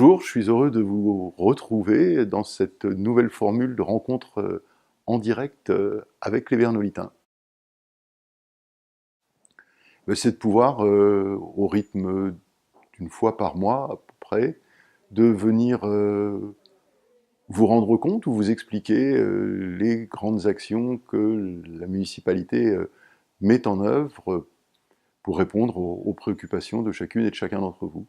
Bonjour, je suis heureux de vous retrouver dans cette nouvelle formule de rencontre en direct avec les Vernolitains. C'est de pouvoir, au rythme d'une fois par mois à peu près, de venir vous rendre compte ou vous expliquer les grandes actions que la municipalité met en œuvre pour répondre aux préoccupations de chacune et de chacun d'entre vous.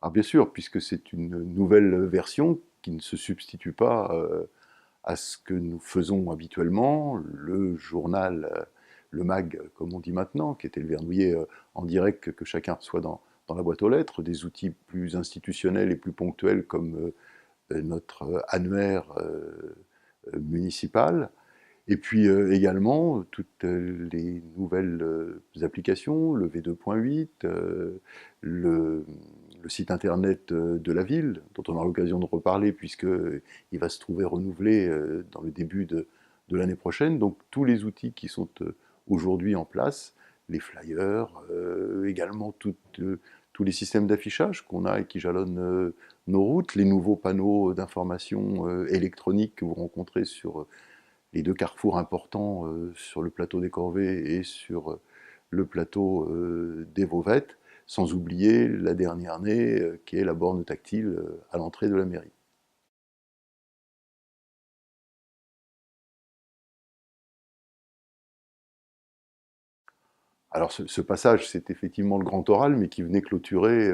Alors bien sûr, puisque c'est une nouvelle version qui ne se substitue pas à ce que nous faisons habituellement, le journal, le mag, comme on dit maintenant, qui était le Vernouillet en direct que chacun reçoit dans la boîte aux lettres, des outils plus institutionnels et plus ponctuels comme notre annuaire municipal, et puis également toutes les nouvelles applications, le V2.8, le site internet de la ville, dont on aura l'occasion de reparler puisqu'il va se trouver renouvelé dans le début de l'année prochaine. Donc tous les outils qui sont aujourd'hui en place, les flyers, également tous les systèmes d'affichage qu'on a et qui jalonnent nos routes, les nouveaux panneaux d'information électroniques que vous rencontrez sur les deux carrefours importants sur le plateau des Corvées et sur le plateau des Vauvettes, sans oublier la dernière année qui est la borne tactile à l'entrée de la mairie. Alors ce passage, c'est effectivement le grand oral, mais qui venait clôturer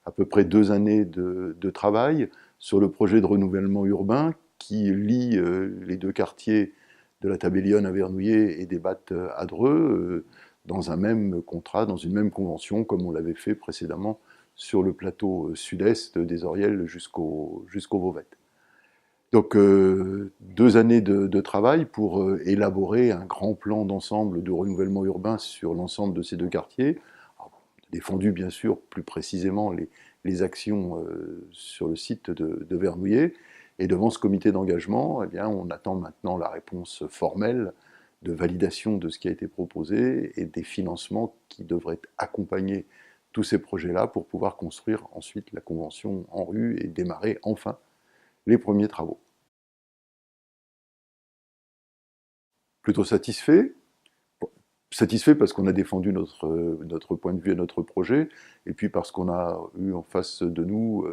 à peu près 2 années de travail sur le projet de renouvellement urbain qui lie les deux quartiers de la Tabellione à Vernouillet et des Battes à Dreux dans un même contrat, dans une même convention, comme on l'avait fait précédemment sur le plateau sud-est des Orielles jusqu'au Vauvettes. Donc 2 années de travail pour élaborer un grand plan d'ensemble de renouvellement urbain sur l'ensemble de ces deux quartiers, défendu bien sûr plus précisément les actions sur le site de Vernouillet. Et devant ce comité d'engagement, eh bien, on attend maintenant la réponse formelle de validation de ce qui a été proposé et des financements qui devraient accompagner tous ces projets-là pour pouvoir construire ensuite la convention en rue et démarrer enfin les premiers travaux. Plutôt satisfait. Satisfait parce qu'on a défendu notre point de vue et notre projet, et puis parce qu'on a eu en face de nous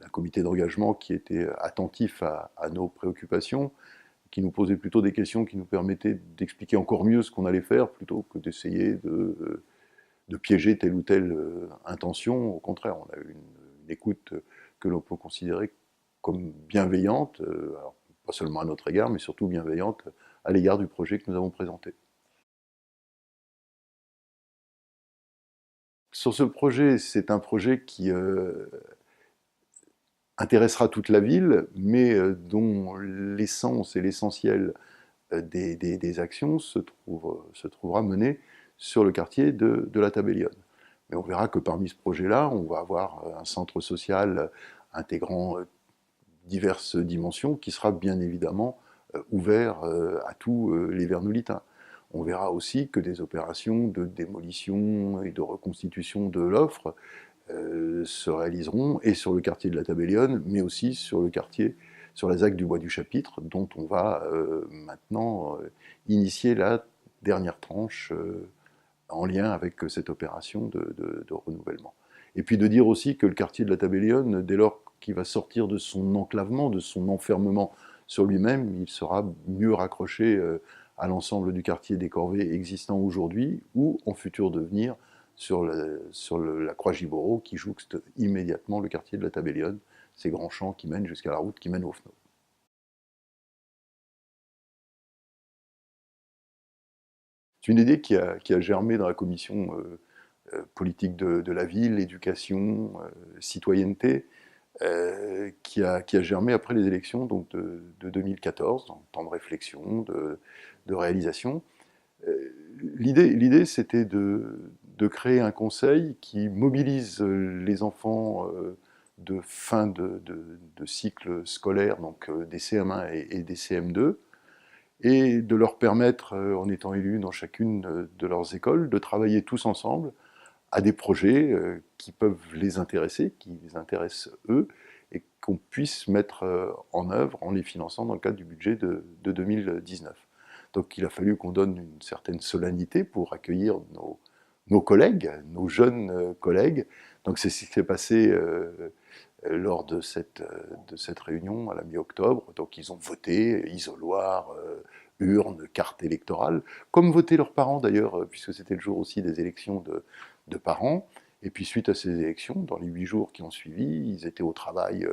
un comité d'engagement qui était attentif à nos préoccupations, qui nous posait plutôt des questions qui nous permettaient d'expliquer encore mieux ce qu'on allait faire, plutôt que d'essayer de piéger telle ou telle intention. Au contraire, on a eu une écoute que l'on peut considérer comme bienveillante, alors, pas seulement à notre égard, mais surtout bienveillante à l'égard du projet que nous avons présenté. Sur ce projet, c'est un projet qui intéressera toute la ville, mais dont l'essence et l'essentiel des actions se trouvera mené sur le quartier de la Tabellione. Mais on verra que parmi ce projet-là, on va avoir un centre social intégrant diverses dimensions qui sera bien évidemment ouvert à tous les Vernolitains. On verra aussi que des opérations de démolition et de reconstitution de l'offre se réaliseront et sur le quartier de la Tabellione, mais aussi sur le quartier, sur la ZAC du Bois du Chapitre, dont on va maintenant initier la dernière tranche en lien avec cette opération de renouvellement. Et puis de dire aussi que le quartier de la Tabellione, dès lors qu'il va sortir de son enclavement, de son enfermement sur lui-même, il sera mieux raccroché à l'ensemble du quartier des Corvées existant aujourd'hui ou en futur devenir sur la Croix-Giboro qui jouxte immédiatement le quartier de la Tabellione, ces grands champs qui mènent jusqu'à la route qui mène au Fno. C'est une idée qui a germé dans la commission politique de la ville, éducation, citoyenneté, qui a germé après les élections donc de 2014, en temps de réflexion, de réalisation. L'idée, c'était de créer un conseil qui mobilise les enfants de fin de cycle scolaire, donc des CM1 et des CM2, et de leur permettre, en étant élus dans chacune de leurs écoles, de travailler tous ensemble à des projets qui peuvent les intéresser, qui les intéressent eux, et qu'on puisse mettre en œuvre en les finançant dans le cadre du budget de 2019. Donc il a fallu qu'on donne une certaine solennité pour accueillir nos collègues, nos jeunes collègues. Donc c'est ce qui s'est passé lors de cette réunion à la mi-octobre. Donc ils ont voté, isoloir, urne, carte électorale, comme votaient leurs parents d'ailleurs, puisque c'était le jour aussi des élections de parents. Et puis suite à ces élections, dans les 8 jours qui ont suivi, ils étaient au travail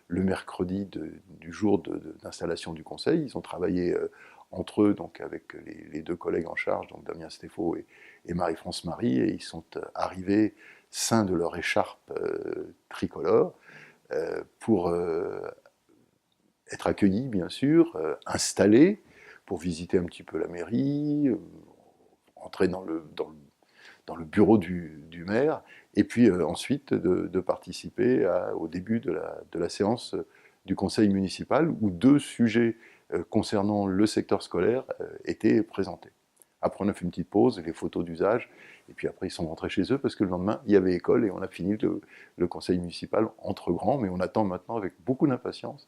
le mercredi du jour d'installation du conseil. Ils ont travaillé entre eux, donc avec les deux collègues en charge, donc Damien Stéphaux et Marie-France Marie, et ils sont arrivés ceints de leur écharpe tricolore pour être accueillis, bien sûr, installés, pour visiter un petit peu la mairie, entrer dans le bureau du maire, et puis ensuite de participer au début de la séance du conseil municipal, où 2 sujets concernant le secteur scolaire étaient présentés. Après, on a fait une petite pause, les photos d'usage, et puis après, ils sont rentrés chez eux, parce que le lendemain, il y avait école, et on a fini le conseil municipal entre grands, mais on attend maintenant avec beaucoup d'impatience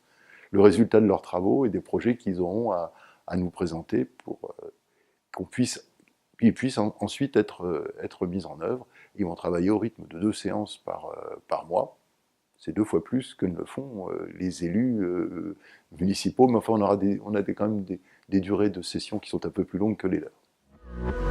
le résultat de leurs travaux et des projets qu'ils auront à nous présenter pour qu'ils puissent ensuite être mis en œuvre. Ils vont travailler au rythme de 2 séances par mois. C'est 2 fois plus que ne le font les élus municipaux, mais enfin on a quand même des durées de session qui sont un peu plus longues que les leurs.